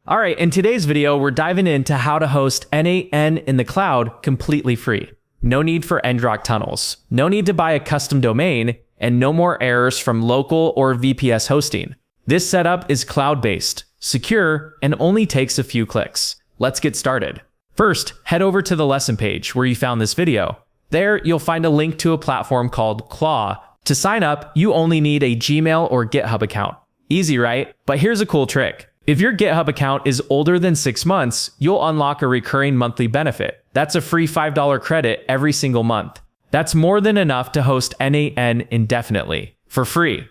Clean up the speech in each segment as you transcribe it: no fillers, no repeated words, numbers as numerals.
Alright, in today's video, we're diving into how to host n8n in the cloud completely free. No need for ngrok tunnels, no need to buy a custom domain, and no more errors from local or VPS hosting. This setup is cloud-based, secure, and only takes a few clicks. Let's get started. First, head over to the lesson page where you found this video. There, you'll find a link to a platform called Claw. To sign up, you only need a Gmail or GitHub account. Easy, right? But here's a cool trick. If your GitHub account is older than 6 months, you'll unlock a recurring monthly benefit. That's a free $5 credit every single month. That's more than enough to host n8n indefinitely, for free.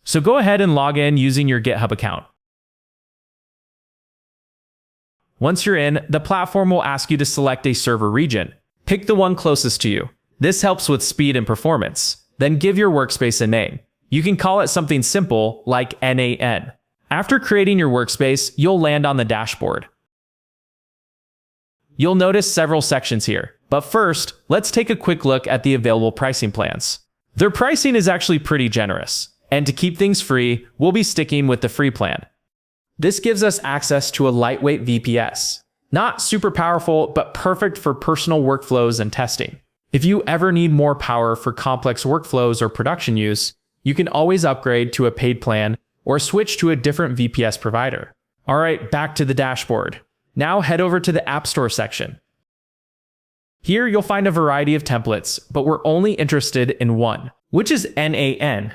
So go ahead and log in using your GitHub account. Once you're in, the platform will ask you to select a server region. Pick the one closest to you. This helps with speed and performance. Then give your workspace a name. You can call it something simple like n8n. After creating your workspace, you'll land on the dashboard. You'll notice several sections here, but first, let's take a quick look at the available pricing plans. Their pricing is actually pretty generous, and to keep things free, we'll be sticking with the free plan. This gives us access to a lightweight VPS. Not super powerful, but perfect for personal workflows and testing. If you ever need more power for complex workflows or production use, you can always upgrade to a paid plan or switch to a different VPS provider. All right, back to the dashboard. Now head over to the App Store section. Here you'll find a variety of templates, but we're only interested in one, which is n8n.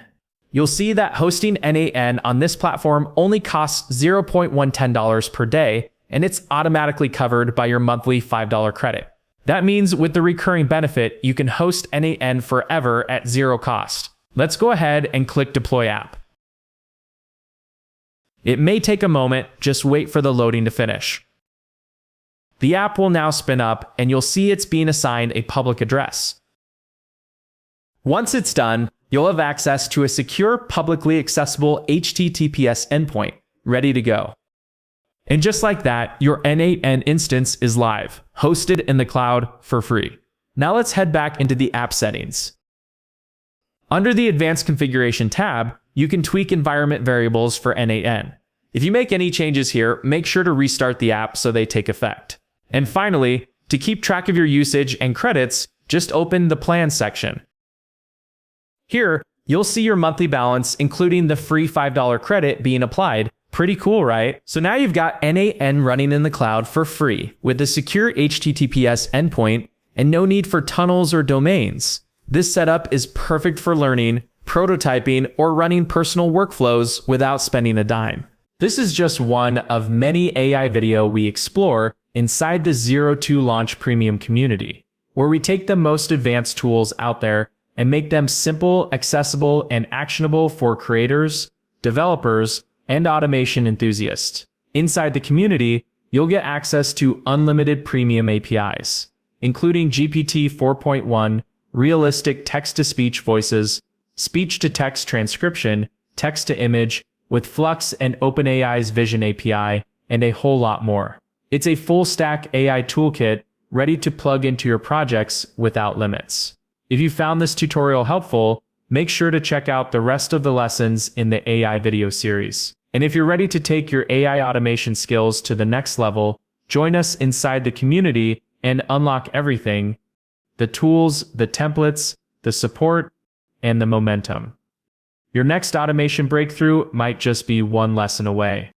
You'll see that hosting n8n on this platform only costs $0.110 per day, and it's automatically covered by your monthly $5 credit. That means with the recurring benefit, you can host n8n forever at zero cost. Let's go ahead and click Deploy App. It may take a moment, just wait for the loading to finish. The app will now spin up, and you'll see it's being assigned a public address. Once it's done, you'll have access to a secure, publicly accessible HTTPS endpoint, ready to go. And just like that, your n8n instance is live, hosted in the cloud for free. Now let's head back into the app settings. Under the Advanced Configuration tab, you can tweak environment variables for n8n. If you make any changes here, make sure to restart the app so they take effect. And finally, to keep track of your usage and credits, just open the Plans section. Here, you'll see your monthly balance, including the free $5 credit being applied. Pretty cool, right? So now you've got n8n running in the cloud for free with a secure HTTPS endpoint and no need for tunnels or domains. This setup is perfect for learning, prototyping, or running personal workflows without spending a dime. This is just one of many AI video we explore inside the 02 Launch Premium community, where we take the most advanced tools out there and make them simple, accessible, and actionable for creators, developers, and automation enthusiasts. Inside the community, you'll get access to unlimited premium APIs, including GPT 4.1, realistic text-to-speech voices, speech-to-text transcription, text-to-image, with Flux and OpenAI's Vision API, and a whole lot more. It's a full-stack AI toolkit ready to plug into your projects without limits. If you found this tutorial helpful, make sure to check out the rest of the lessons in the AI video series. And if you're ready to take your AI automation skills to the next level, join us inside the community and unlock everything: the tools, the templates, the support, and the momentum. Your next automation breakthrough might just be one lesson away.